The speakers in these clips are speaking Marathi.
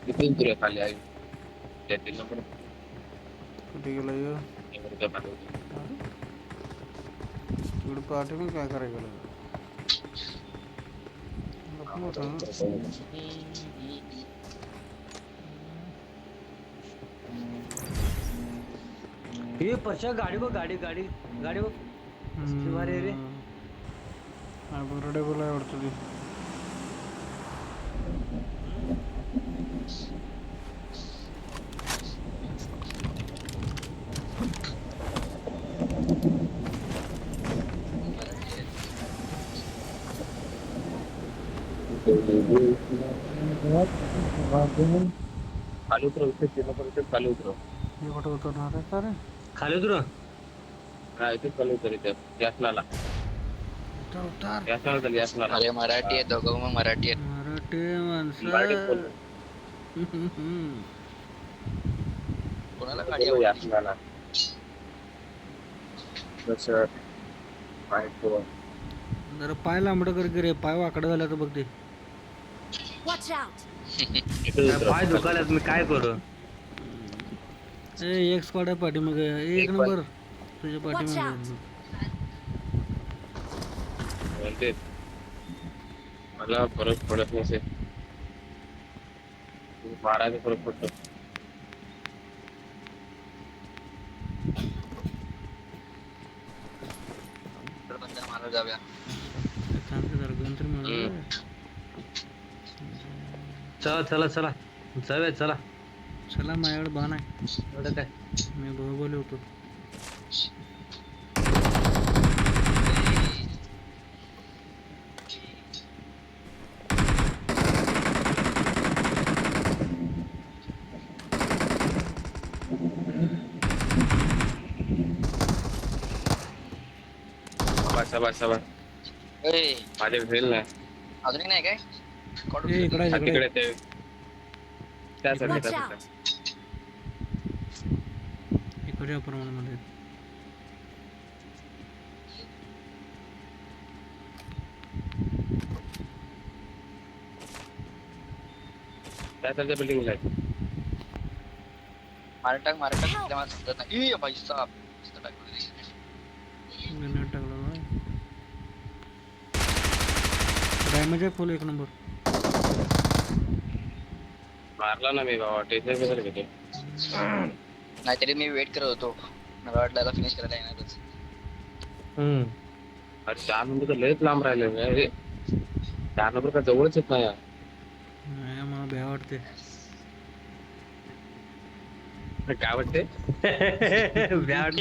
तिथून तुला खाली आहे त्यातील नंबर कुठे गेला ह्यो? नंबर पाठवतो. अरे तिकडे पाठवून काय करायला गेला? लपून होता ना. हे परशा गाडी बघ गाडी गाडी गाडी बघ कसली भारी आहे रे. अनबरोडेबल आहे वाटतं ते. खाली उतरव इथे तीन नंबर इथे खाली उतरव. हे कुठं उतरणार आहे का रे? खाली उतर हा इथे खाली उतर इथे यासनाला उतर उतर. यासनाला चल यासनाला. अरे मराठी आहे दोघं मग मराठी आहेत. मराठी मराठीत बोल. माणसं. कोणाला गाडी बोल आवडली? यासनाला. बस पाय ठेव. जरा पाय लांबडं कर की रे, पाय वाकडं झाला तर बघ ते. Watch out! इथे उतरव. पाय दुखायला मी काय करू. एक स्क्वॉड आहे पाठीमाग, एक एक नंबर तुझ्या Watch पाठीमाग. out! म्हणते मला फरक पडत नसे मारायचा फरक पडतो. तर बंदा मारा जाऊया. थांब की जरा गण तर मिळालं. चला चला चला जाऊया चला. चला माझ्याकडे बाण आहे, एवढं काय. मी बाहुबली होतो. शाबास शाबास ए, माझ्या भेल नाही अजूनही नाही काय? कोण ए इकडे हा, इकडे तिकडे ते त्यासाठी Watch त्यासाठी. out! इकडे प्रमाणामध्ये. त्यासाठी बिल्डिंग आहे. मारटाक तिला मला समजत नाही. ए भाई साहब मस्त टाकलं रे. गणेट टाकला बा. डॅमेज आहे फुल एक नंबर. मारला ना मी बाबा टेन्शन कसं घेते. नाहीतरी मी वेट करत होतो. मला वाटलं याला फिनिश करायला येणारच. अरे 4 नंबर तर लयच लांब राहिले अरे 4 नंबर का जवळच येत नाही यार. नाही मला भ्या वाटते. काय वाटते बॅट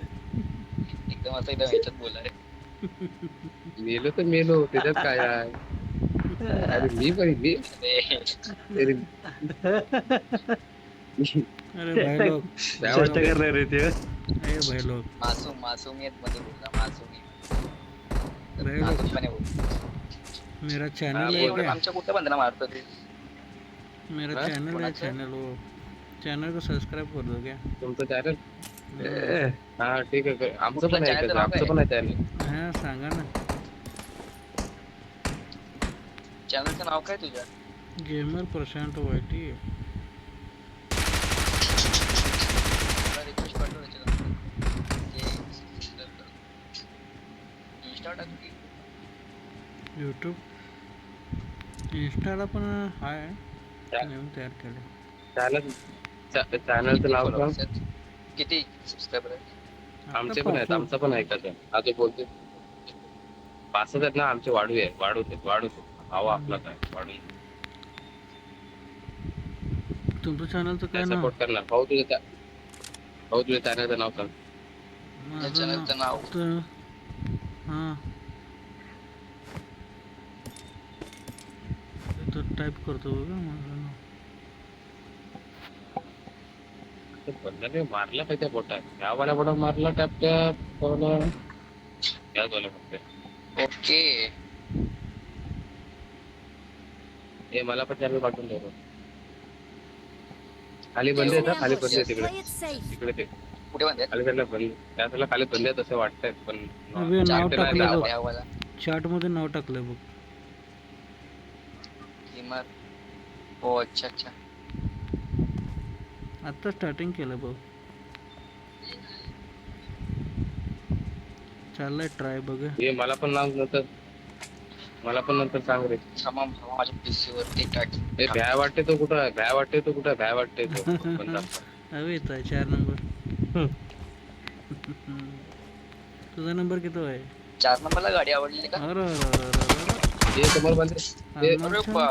एकदम असं एकदम ह्याच्यात बोलला रे. मेलो तर मेलो त्याच्यात काय आहे. अरे मी अरे, अरे भाई लोग, चेष्टा करणार रे ते. ए भाई लोग, मासूमियत मध्ये बोलला. भाई लोग, मासूमपणे बोल. मेरा चैनल हाँ, है बोल क्या? आमच्या कुठं बंदना मारतो ते. मेरा हाँ? चैनल है, कोणाचं? चैनल वो चैनल को सब्सक्राइब कर दो क्या? तुमचं चॅनल ए, हा ठीक आहे आमचं कुठलं पण आहे channel त्याचं, नाव आमचं काय? पण आहे चॅनल. हाँ सांगा ना. चॅनलचं नाव काय तुझ्या? Gamer Prashant YT. मला रिक्वेस्ट पाठव त्याच्यानंतर. ते subscribe कर. Insta टाकू की? यूट्यूब इंस्टाला पण आहे, त्या- नवीन तयार केलं. चॅनलचं किती नाव followers सांग. आहेत? किती सबस्क्रायबर आहेत? आमचे पण आहेत आमचं पण आहे त्याचं आता बोलते 5 आहेत ना आमचे वाढवते हवा आपला काय वाढू तुमचं चॅनलचं काय नाव? सपोर्ट करणार भाऊ तुझ्या चॅनलचं नाव सांग. माझं चॅनलचं नाव तर हां तर टाईप करतो बघा माझं नाव. बंदाने मारला पाहिजे बोटा यावाल्या बोटा मारला टॅपच्या कोणाला याच वाला फक्त ओके. हे मला पण चॅनल पाठवून ठेव. खाली बंद येतात खाली बंद Ambush. तिकडे Play it safe. तिकडे ते कुठे म्हणतात खाली त्याला बंद त्या त्याला खाली बंद आहेत असं वाटतंय पण अबे नाव वाटते नाही टाकलं ना. बघ. भ्यावाला चॅट मध्ये नाव टाकलंय बघ. किंमत हो अच्छा अच्छा आता स्टार्टिंग केलं बघ. चाललंय ट्राय बघ. हे मला पण नंतर सांग रे. थांबा माझ्या पीसी वरती हे भ्या वाटते तो कुठं भ्या वाटते तो कुठं भ्या वाटते तो पण अबे येत आहे 4 नंबर. तुझा नंबर किती आहे? 4 नंबरला गाडी आवडली का अरे अरे अरे अरे अरे. हे समोर बंद अरे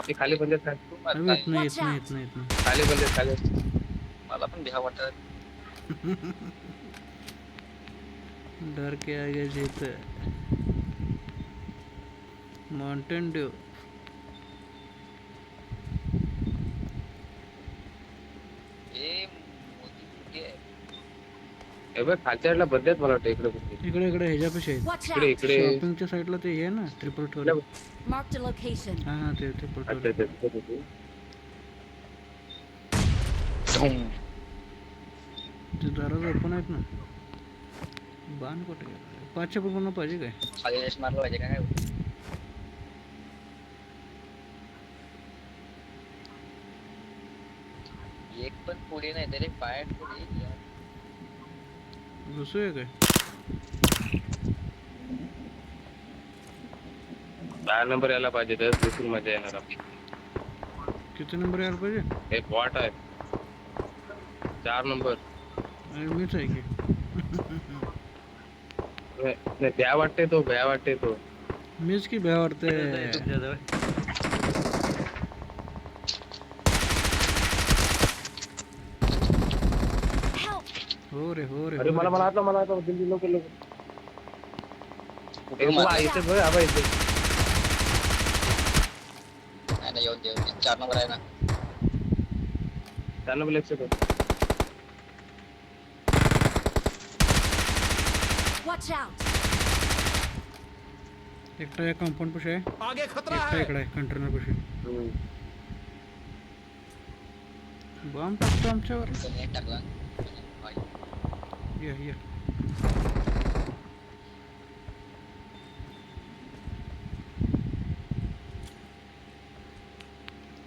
ते खाली बंद आहेत काय अबे येत नाही येत नाही येत नाही येत नाही. खाली बंद आहेत खाली मला पण भ्या वाटत डर के आगे जीत है. Mountain Dew. ए मोदी कुठे आहे हे बघ खालच्या साईडला बंद आहेत मला वाटतं इकडे कुठे इकडे इकडे ह्याच्यापेक्षा आहे. Watch इकडे out! इकडे शॉपिंगच्या साईडला ते हे आहे ना ट्रिपल टोरी. Marked a location. हा ते ट्रिपल अच्छा टोरी. अच्छा अच्छा. ते दरवाजा ओपन आहेत ना. बाण कुठे गेला? 500 पूर्ण पाहिजे काय? खाली रेस मारलं पाहिजे काय एक पण पुढे नाही तरी पाय पुढे यार. घुसूया काय? 10 नंबर यायला पाहिजे तर दुसरी मजा येणार आपली. किती नंबर यायला पाहिजे? एक बॉट आहे 4 नंबर अरे मीच आहे की. नाही भ्या वाटते तो मीच की भ्या वाटते. Help! हो रे हो रे. अरे हो मला रे. मला दिल्ली लोक कुठून मारलं? इथे बघ आबा इथे नाही नाही, येऊन दे 4 नंबर आहे ना 4 number left side Watch out! एकटा या कंपाऊंड पाशी आहे. आगे खतरा आहे. एकटा इकडे आहे कंटेनर पाशी. बॉम्ब टाकतो आमच्यावर. त्याने टाकला या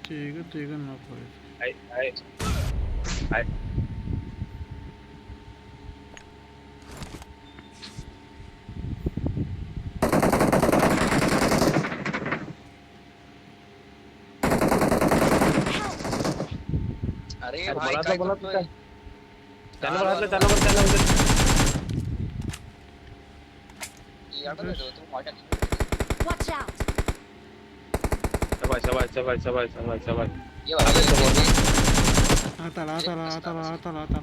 ठीक नको. आहे अरे अरे भाई मला काय तर बोला करतोय? त्याला याडा देतो तू माझ्या Watch out! शाबाश ये भाई आता.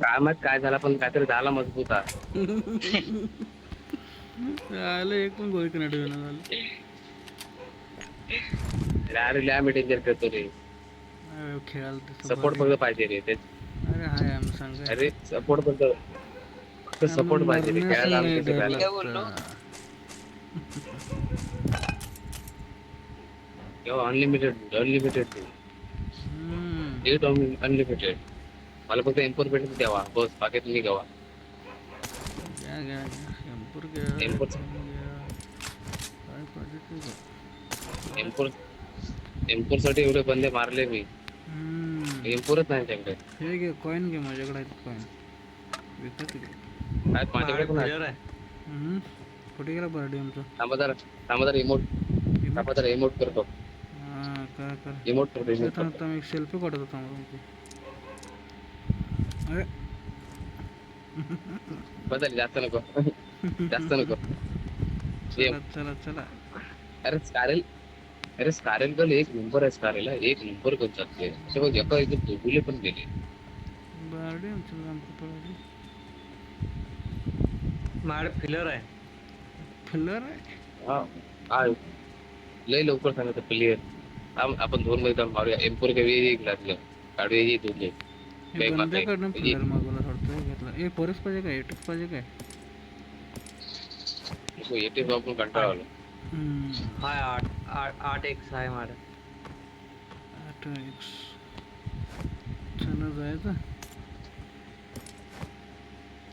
काय माहित काय झाला पण काहीतरी झाला मजबूत हा. आलं एक पण गोळी कनेक्ट झालं. अरे लॅम डेंजर करतो रे खेळायला सपोर्ट फक्त पाहिजे रे तेच. अरे हाय आम्ही सांगा. अरे सपोर्ट फक्त सपोर्ट पाहिजे रे खेळायला आम्ही कसं काय खेळायला. बोललो? अनलिमिटेड अनलिमिटेड मला फक्त एम्पोर भेटून द्यावा बस बाकी तुम्ही घ्यावा. एम्पोर साठी एवढे बंदे मारले मी. एम्पोरच नाही त्यांच्याकडे. हे घे कॉइन घे माझ्याकडे आहेत कॉइन. विकत घे. आहेत माझ्याकडे पण आहे. कुठे गेला बर्डे आमचा? थांबा जरा इमोट करतो. हा कर इमोट करतो थांब एक सेल्फी काढत होता मला. अरे बदल जास्त नको. जास्त नको. चला चला चला. अरे स्कारल, अरे स्कारल गल एक नंबर आहे. स्कारल एक नंबर करून जाते. असे बघ एका एकदम दोघुले पण गेले. बारडी आमचं आमचं पळाली. माझ्याकडे फिलर आहे. फिल्लर आहे. हा हा लय लवकर सांगत प्लेयर. आपण दोन मध्ये जाऊन मारूया. एम्पोर के वेळी एक लागलं काढूया हे दोन्ही. हे बंद्याकडनं फिल्लर मागवला थोडं घेतला. ए फॉरेस्ट पाहिजे काय? एटक पाहिजे काय? येते आपण कंटाळा आलो. हाय 8x आहे माझ्या. 8x. चला जायचं.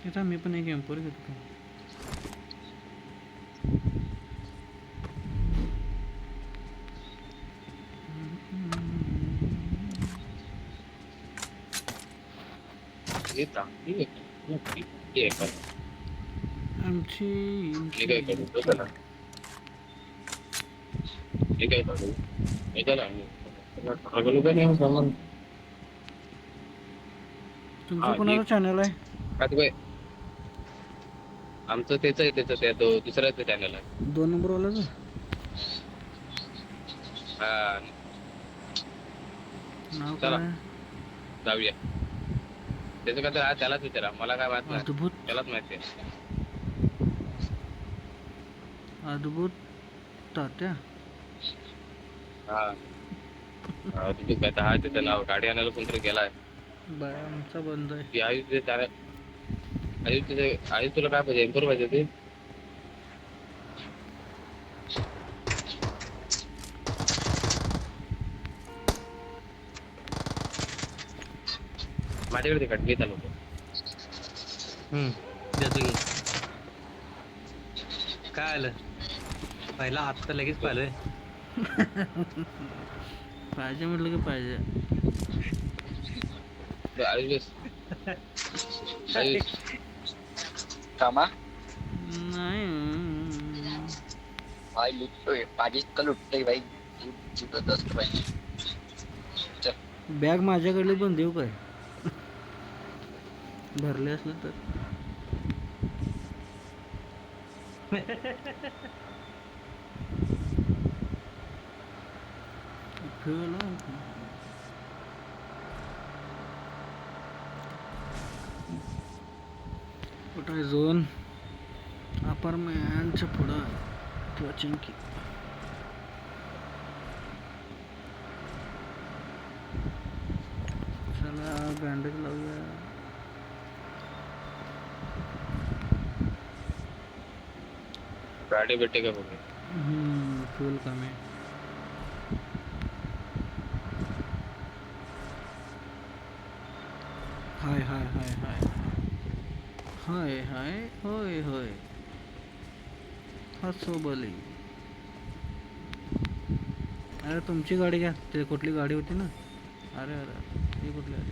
इथं मी पण एक एम्पोर घेतो. हे चांगली आहे. हे काय आमची हे काय करू तो त्याला. हे काय करू हे त्याला अगलो काय नाही सामान. तुमचं कोणाचं चॅनल आहे? का ते आमचं त्याच आहे. त्याचं त्या तो दुसऱ्याच चॅनल आहे. 2 नंबर वालाच. हा नाव चला. काय? जाऊया. त्याचं काय तर त्यालाच विचारा. मला काय माहित नाही. अद्भुत त्यालाच माहिती आहे. अद्भुत तात्या. हा तुम्ही काय तर हा त्याचं नाव गाडी आणायला कोणतरी गेलाय. बाय आमचा बंद आहे. ती आयुष ते त्याला आयुष तिथे आयुष तुला काय पाहिजे? एम्पोर पाहिजे ते. माझ्याकडे ते कटके चालवतो. देतो की. काय आलं? पहिला आत्ता लगेच पाहिलंय. पाहिजे म्हटलं की पाहिजे. आयुष आयुष कामा नाही. भाई लुटतोय. पाहिजे इतकं लुटतोय भाई. जबरदस्त भाई. बॅग माझ्याकडली पण देऊ काय? भरले असलं तर. कुठं आहे झोन? अपार्टमेंटच्या पुढं किंवा चिंकी. चला बँडेज लावूया. गाडी भेटते का बघू. फुल कमी. हाय हाय हाय हाय हाय हाय होय होय. हसो बली. अरे तुमची गाडी घ्या. ते कुठली गाडी होती ना? अरे अरे ती कुठली आली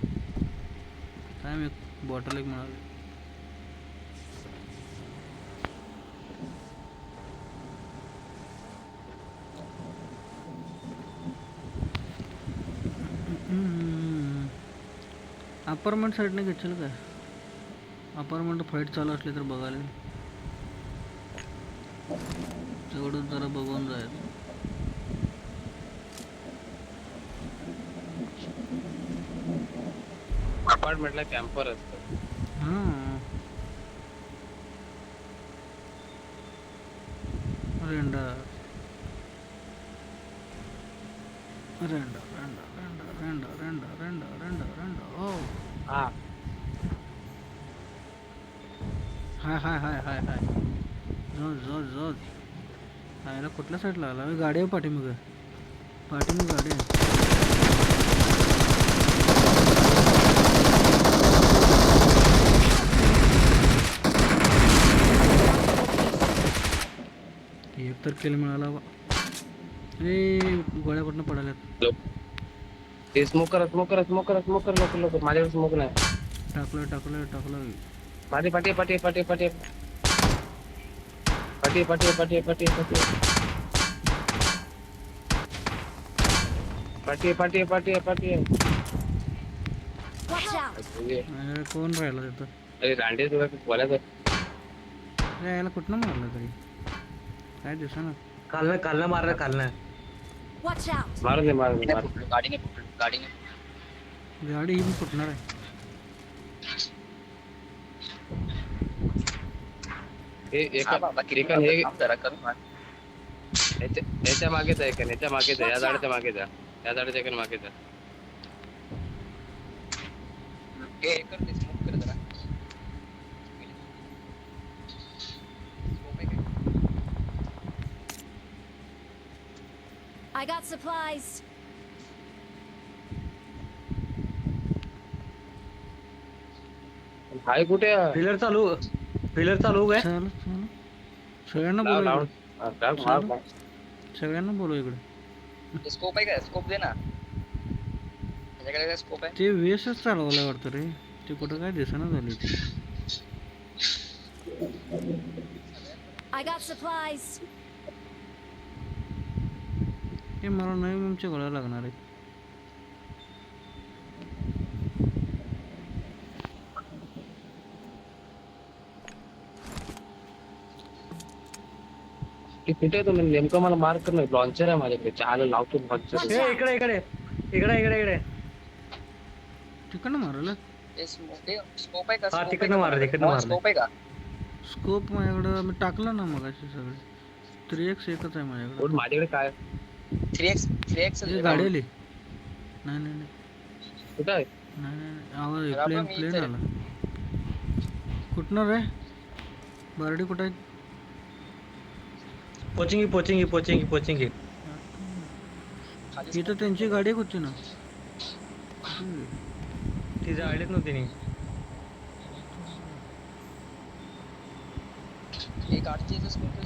काय? मी बॉटल एक म्हणाले. अपार्टमेंट साईडने घेशील काय? अपार्टमेंट फाईट चालू असली तर बघायला तेवढंच जरा बघून जायचं. अपार्टमेंटला कॅम्पर असतं. हां render render render render render render render render render. ओ हा हाय हाय हाय हाय हाय. जोज जोज जोज. हायला कुठल्या साईडला आला? गाडी आहे पाठीमागं. पाठीमागं गाडी आहे. एक तर किल मिळाला बा. ए गोळ्या कुठनं पडाल्यात. ते स्मोक करा स्मोक करा स्मोक करा स्मोक करा लवकर लवकर. माझ्याकडे स्मोक नाही. टाकलं टाकलं टाकलं. पाठी पाठी पाठी पाठी पाठी पाठी पाठी पाठी पाठी पाठी पाठी पाठी पाठी Watch out! अरे कोण राहिला तिथं? अरे रांडे तुला बोलायचं अरे याला कुठनं मारलं तरी काय दिसना. खालनं मारलं खालनं. Watch out! मारून दे मारून दे नाही मार फुटलं, गाडीने फुटलं, गाडीने फुटलं. गाडी ही फुटणार आहे. हे हा एका बाबा, किती एका हे थांब जरा, कमी मार. याच्या मागेच आहे का याच्या मागेच आहे या झाडाच्या मागेच आहे या झाडाच्या एका मागेच आहे हे कर ते smoke कर जरा. Smoke आहे काय? I got supplies. हाय कुठे आहे? फिलर चालू काय? चल चल सगळ्यांना लाव, बोलव लाव. इकडे. हा, टाक, मार, मार. सगळ्यांना बोलव इकडे. ते स्कोप आहे का? स्कोप दे ना. त्याच्याकडे काय स्कोप आहे? ते वेसच चालवलं वाटतं रे. ते कुठं काय दिसना झाली ती. I got supplies. हे मला नवीन आमच्या गोळ्या लागणार आहे. ते कुठे आहे तुम्ही नेमकं मला मार्क कर नाही लॉन्चर आहे माझ्याकडे चहाला लावतो लॉन्चर हे इकडे. तिकडनं मारलं. ते स्कोप आहे का? हा, Scope तिकडनं आहे का? मारलं, तिकडनं मारलं. स्कोप आहे का? स्कोप माझ्याकडं मी टाकलं ना मगाशी सगळे. 3x एकच आहे माझ्याकडे. माझ्याकडे काय 3x हे गाडी आली. नाही नाही नाही कुठं आहे नाही नाही आवाज बरोबर, प्लेन मी प्लेन इथे. आला. कुठनं रे बारडी कुठं आहे? पोचिंगी. खाली इथं त्यांची गाडी एक होती ना. ती जाळलीच नव्हती नी. एक 8 स्कोप आहे.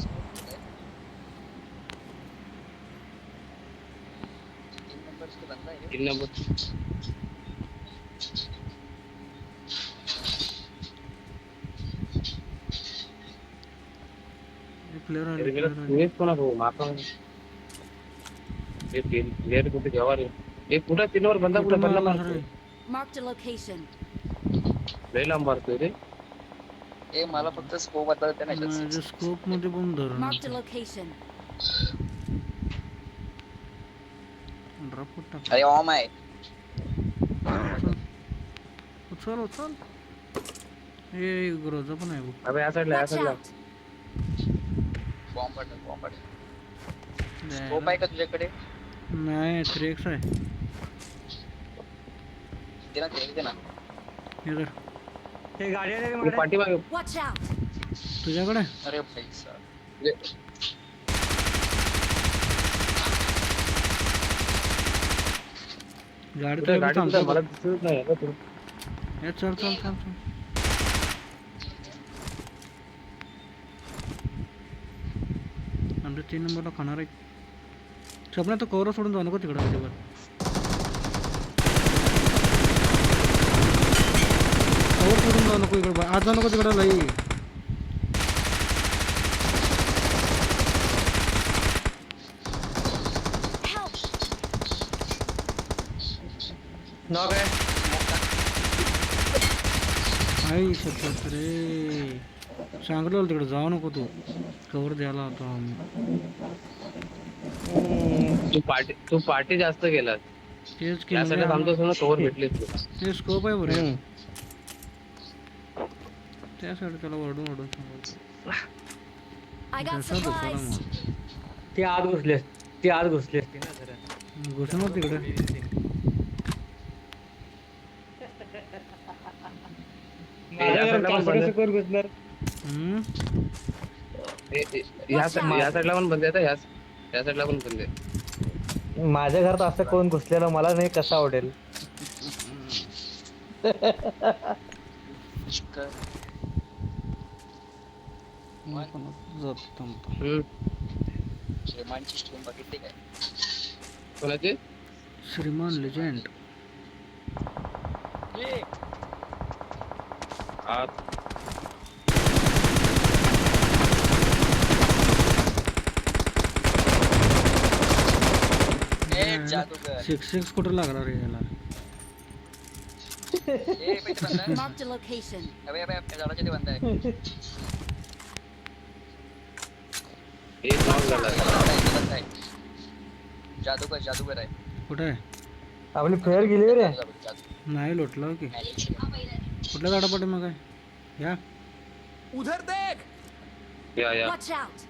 3 नंबर से बंदा है रे. 3 नंबर प्लेअर आले player आले. तुम्हीच कोणा भाऊ माका हे प्लेअर कुठे जेव्हा रे हे कुठं 3 वर बंदा कुठं कुठं बंदा मारलं मारतोय रे? Marked a location. लय लांब मारतोय रे ए मला फक्त स्कोप आता त्या माझ्या नाही स्कोप मध्ये पण धरून Marked a location. ड्रॉप टाक. अरे ऑम आहे. उचल उचल. हे ग्रोजा पण आहे बघ. अबे या साईडला Watch out! बॉम्ब पडला. स्कोप आहे का तुझ्याकडे? नाही 3x आहे. दे ना ते दे ना. हे धर. हे गाडी आली रे तू मागे. पाठीमागे Watch out! तुझ्याकडे अरे भाई साहब. गाडी कुठे तुझ्या गाडी कुठे थांबतो. मला दिसत नाही आहे तू हे चल चल चल चल. आमच्या 3 नंबरला खाणार आहे. स्वप्न तर कवर सोडून जाऊ नको तिकडं अजिबात. कवर सोडून जाऊ नको इकडं आज जाऊ नको तिकडं लई. Help! नॉक आहे. आई शपथ रे सांगितलं तिकडं जाऊ नको तू कवर द्यायला होता आम्ही. तू पार्टी जास्त गेलास तेच की या म्हणजे साईडला थांबतोस ना कवर भेटलीस तुला ते स्कोप आहे बरं त्यासाठी त्याला वरडून सांगायचं. I got जसा दुपारा supplies. मग ती आत घुसली असती ना जरा. घुसणार तिकडे. या साईडला पण बंद आहे. या साईडला पण बंद आहे या साईडला पण बंद आहे माझ्या घरात असं कोण घुसलेलं मला नाही कसं आवडेल. श्रीमानची स्ट्रीम बघितली काय? कोणाची श्रीमान लेजंड आत ए जादूगर. 6 कुठं लागणार रे याला. ए पैसे बंद आहे Marked a location. अबे अबे त्या झाडाच्या ते बंद आहे एक नॉक झाला ते बंद आहे जादूगर आहे कुठे आहे? आपली फेअर गेली रे. जादू. नाही लोटलं की कुठल्या झाडापाठी मग काय या या Watch out!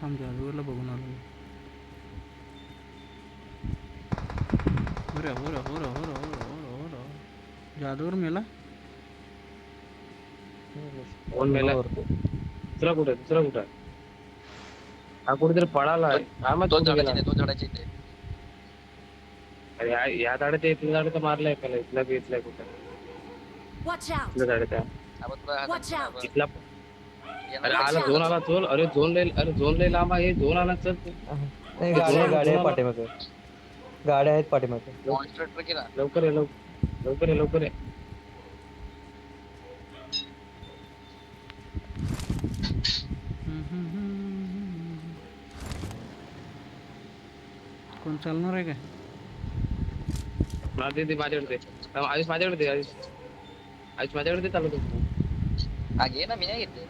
थांब जादूगरला बघून आलो मी. हो रे. जादूगर मेला. कोण मेला दुसरा कुठे हा कुठेतरी पळाला हा मग तो कुठे गेला झाडाच्या इथे अरे या झाडाच्या इथल्या झाडाचा मारलाय का इथल्या कुठे Watch out! इथल्या झाडाच्या आपण तुला Watch out! इथला अरे येणार आला झोन आला चल अरे झोन लय लांब आहे झोन आला चल नाही गाडी आहे पाठीमागे. गाड्या आहेत पाठीमागे. मॉन्स्टर ट्रक केला लवकर ये कोण चालणार आहे काय? दे माझ्याकडे दे आयुष माझ्याकडे दे आयुष माझ्याकडे दे चालू हा घे ना मी नाही घेतले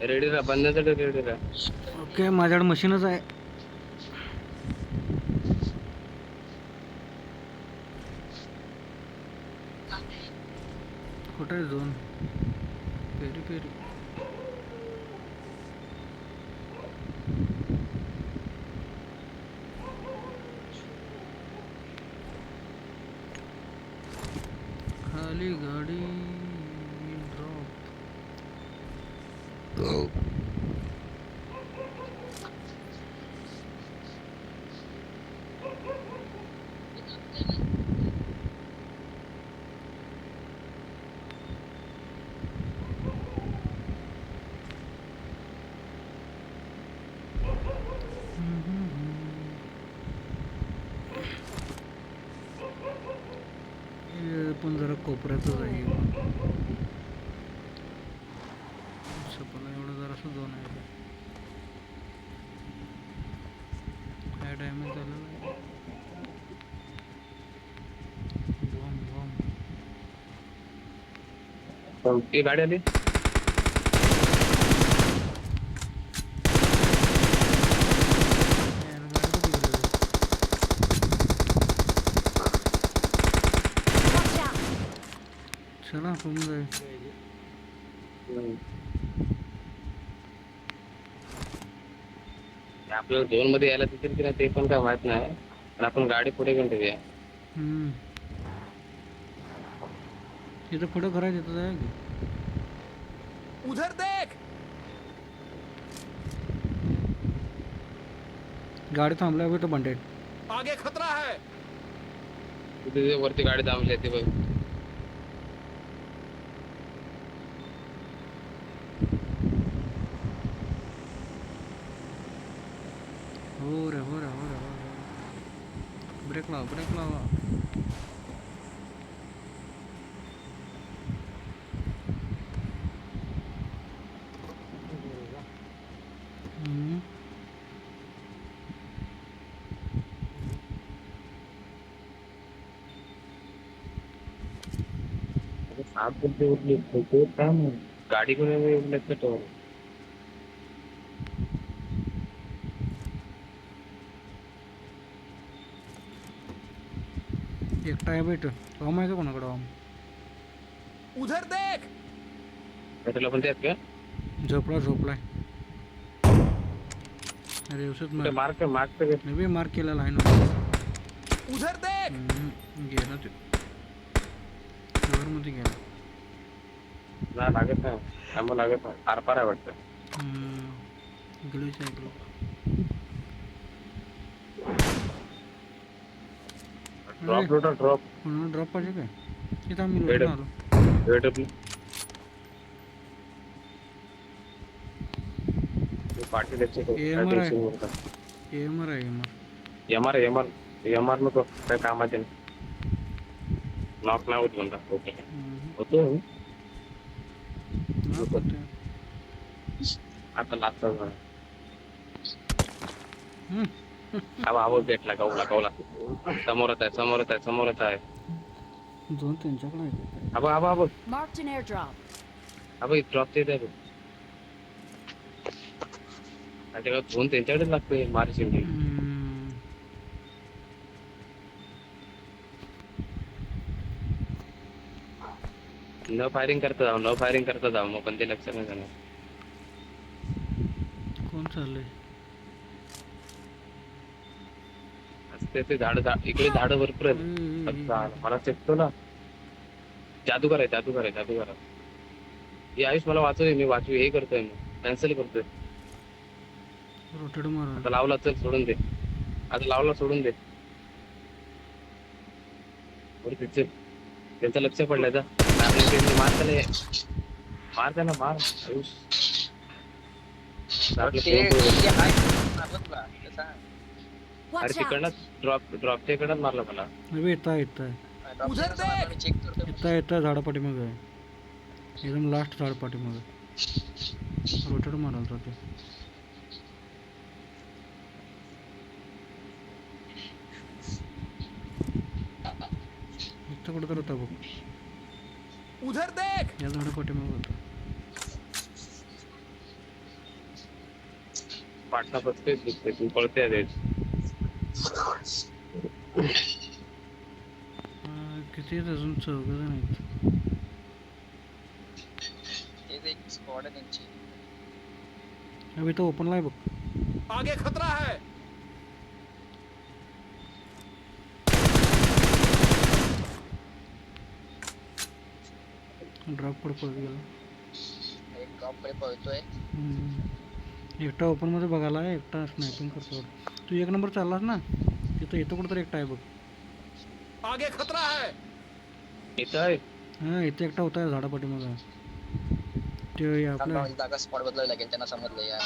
रेडी राहा बंदसाठी रेडी राहा ओके माझ्याकडे मशीनच आहे. कुठे आहे झोन? पेरी खाली गाडी ड्रॉप. हे पण जरा कोपऱ्यातच आहे. सपना एवढं जरासं झोन आहे. काय डॅमेज झालं नाही. बॉम्ब ती गाडी आली Watch out! चला आपण जाऊ. आपल्याला झोन मध्ये यायला तिथे की नाही ते पण काय माहित नाही पण आपण गाडी पुढे घेऊन ठेवूया तिथं पुढं करायचं तिथं जाय की. गाडी थांबल्या भेटो बंडेड. तिथे वरती गाडी थांबली आहे ती बघ हो रे. ब्रेक लावा. सात बोलते उठली तो काम गाडी घेऊन उठले तो एकटा आहे भेट. ओम आहे का कोणाकडं? ओम त्याला पण त्यात का झोपलाय. अरे व्यवस्थित मार्क मी मार्क केलेला आहे ना. गेला ते मध्ये गेला. ना लागत नाही आम्हाला लागत नाही आरपार आहे वाटतं ग्लिच आहे ग्रुप. ड्रॉप ड्रॉप पाहिजे काय? तिथं आम्ही लोटून आलो. वेटअप पार्टी द्यायची AMR आहे. एमआर नको काय कामाचे नॉक नाही होत म्हणता ओके होतो आता लागतं हम्म. आवाज भेटला गवला गवला समोरच आहे समोरच आहे समोरच आहे. झोन त्यांच्याकडे आहे. आबा आबा आबा Marked an airdrop. आबा ड्रॉप येत आहे त्याच्याकडे झोन त्यांच्याकडेच लागतोय मार शिंदे. हम्म. न फायरिंग करता जाऊ मग पण ते लक्ष नाही जाणार. कोण चाललंय? असते ते इकडे झाड भरपूर आहेत. अच्छा, मला चेकतो ना जादूगर आहे. हे आयुष मला वाचव मी वाचू हे करतोय मी कॅन्सल करतोय. रोटेट मारा. आता लावला चल सोडून दे. बरं तिथे त्यांचं लक्ष पडलंय का मार त्याला मार आयुष. आपलं ते कोण बोलतोय? ते आहे मारलं तुला ते सांग. अरे Watch out! तिकडनं ड्रॉपच्या इकडनं मारला मला. अरे येता Drop केलं असं वाटलं, मी चेक करतो. झाडापाठी मग आहे. एकदम लास्ट झाडापाठी मग रोटेट मारायला होते. इथं कुठं तर होता बघ. या झाडापाठी मग होता. पाठला पचतेच दिसते तू पळते आहे किती आहेत अजून 4 जण आहेत. तेच एक स्क्वॉड आहे त्यांची. अभि तो ओपनला आहे बघ. आगे खतरा है. ड्रॉप पडत गेला. एक ड्रॉप कडे पळतोय. एकटा ओपन मध्ये बघायला आहे, एकटा स्नायपिंग करतो. तू 1 नंबर चाललास ना तिथं इथं कुठं तरी एकटा आहे बघ. आगे खतरा है. इथं आहे. हां इथे एकटा होता झाडापाठी मग ते आपल्या थांबा, जागा स्पॉट बदलावी लागेल त्यांना समजलं यार.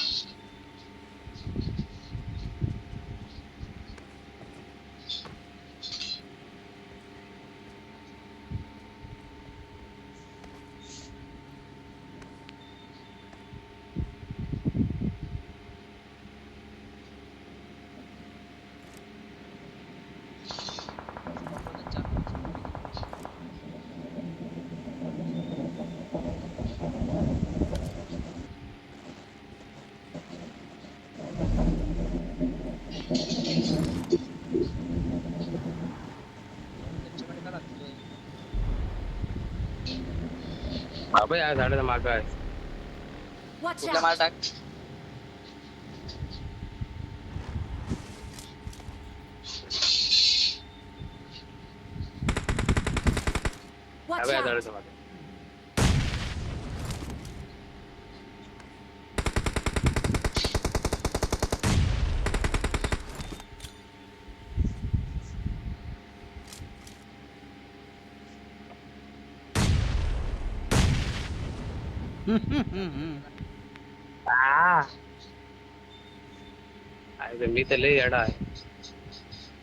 बाबा या झाडाच्या मागं आहे. Watch कुठला out! मार टाक. Watch बाबा या out! झाडाच्या मागं. अरे मी तर लय येडा आहे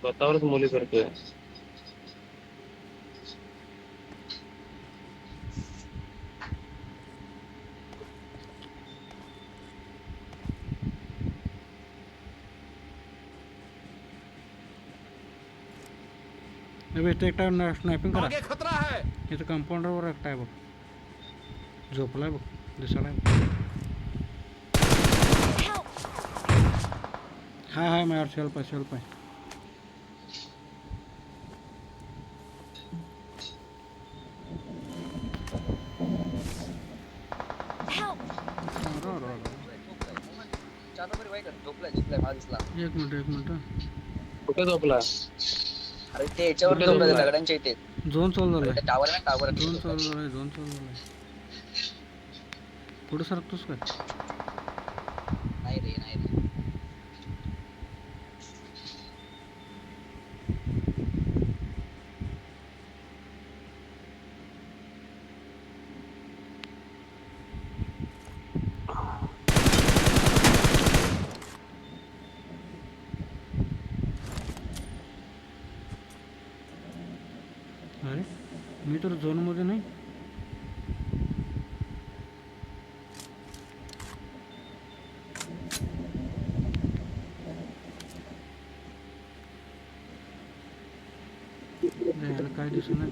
स्वतःवरच मुली करतोय. अभि इथं एकटा स्नायपिंग करा. आगे खतरा है. इथं कंपाऊंडरवर एकटा आहे बघ. झोपलाय बघ दिसायला. Help! हाय माझ्यावर सेल्फ आहे. Help! चादर वाई कर. झोपलाय मला दिसला. एक मिनिट कुठे झोपला? अरे ते याच्यावर कुठे झोपलं झोपलाय? दगडांच्या इथे. झोन चालू झालाय. टावर आहे ना टावर. झोन चालू झालाय. पुढे सरकतोस काय? नाही रे. अरे मी तर झोनमध्ये नाही. काय दिसत नाही.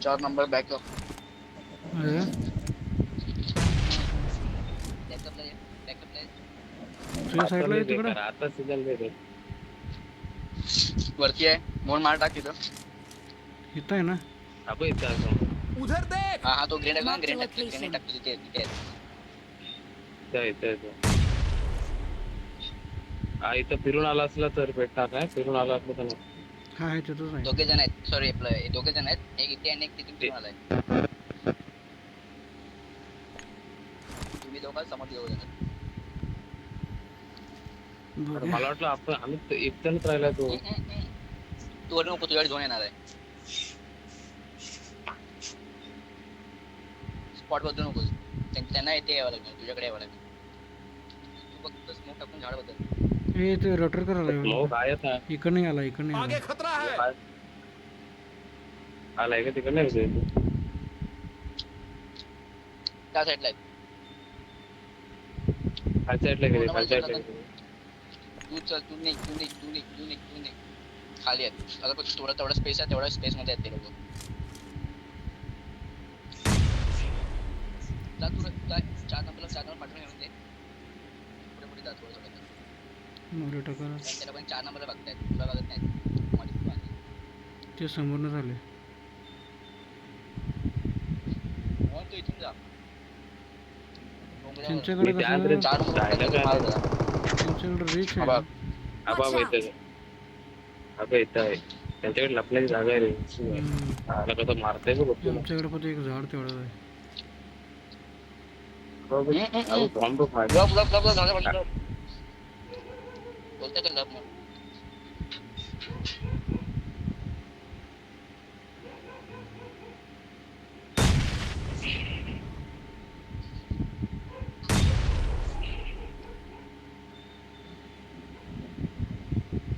चार नंबर बॅकअप अरे तुझ्या साईडला आहे तिकडं. आता सिग्नल दे. वरती आहे मोड मार टाक तिथं. इथं आहे ना. अबे इथं असं. उधर देख हा तो grenade Mark the grenade location. Grenade टाकतो तिथे तिथे आहे. इथं. हा इथं फिरून आला असला तर भेटणार नाही. फिरून आला असलं तर नाही. हा आहे तिथंच आहे. दोघे जण आहेत सॉरी आपलं हे दोघे जण आहेत एक इथे आणि एक तिथून फिरून आलाय. तुम्ही दोघं समोर येऊ जण. अरे बघूया. मला वाटलं आपण आम्ही एकजणच राहिला तो. तू वर नको तुझ्याकडे दोन येणार आहे. स्पॉट बदलू नकोस. त्यांना इथे यावं लागेल तुझ्याकडे यावं लागेल. तू फक्त स्मोक टाकून झाड बदल. हे ते रटर करायला स्मोक आहे आता. इकडं नाही आला इकडं नाही आगे आला. खतरा है आलाय का तिकडे नाही होते. त्या साईडला आहे. खालच्या साईडला गेले खालच्या साईडला गेले. तू चल तू निघ खाली आहेत. आता फक्त तेवढा स्पेस आहे तेवढ्या स्पेस मध्ये आहेत ते लोक. जा तू जा 4 नंबर पाठवून येऊन दे. पुढे जा थोडं. रटर करा. त्याला पण 4 नंबरला बघतायत तुला बघत नाहीत. ते समोरनं झाले. हो तू इथून जा. त्यांच्याकडे मी त्या कसं अंतरात 4 जायला काय नाही. त्यांच्याकडे रिच आहे आबा. ना. अबे इथं आहे. त्यांच्याकडे लपण्याची जागा आहे रे. आला कसं मारताय का बघतो ना. आमच्याकडे फक्त एक झाड तेवढं आहे. बॉम्ब मार. लप झालं बोलते का लप मग.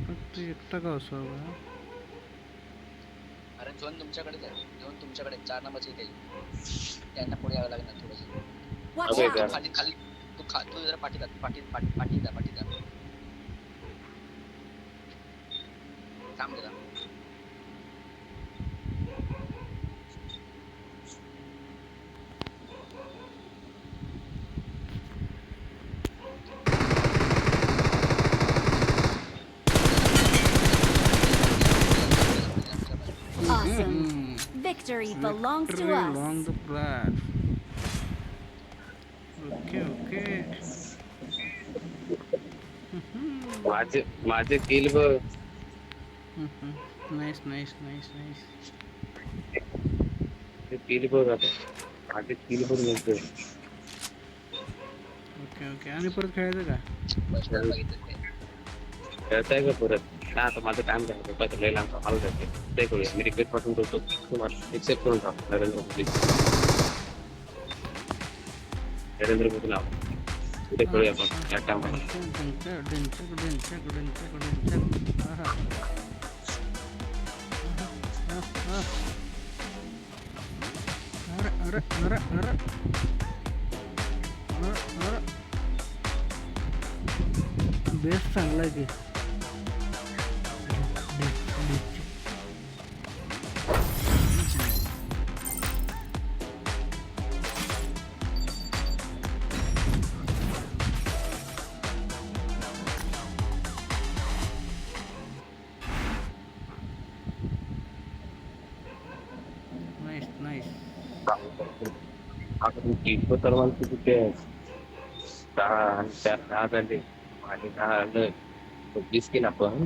फक्त एकटा का असावा. अरे झोन तुमच्याकडेच आहे. झोन तुमच्याकडे 4 नंबरची इथे. त्यांना पुढे यावं लागणार थोडंसं. Watch अबे out! इथं. खाली तू जरा पाठी जा. थांब जरा. Awesome. Victory belongs to us. Along the path. Okay. माझे किल बघ. Nice. किल बघ आता. माझे किल बघ नंतर. ओके. आणि परत खेळायचं का? बघितलं ते. खेळताय का परत. काय आता माझं काम झालं. पैसे लय लांब मला जाते. ते करूया. मी रिक्वेस्ट पाठवून करतो. तुम्हाला एक्सेप्ट करून टाक. नरेंद्र मोदी नाव. उद्या करूया आपण या टायमाला. अरे बेस्ट चांगला आहे की. नाईस. आता तू तीन सर्वांची कुठे आहे. 10 आणि 4 10 झाले आणि 10 आलं 20 केलं आपण.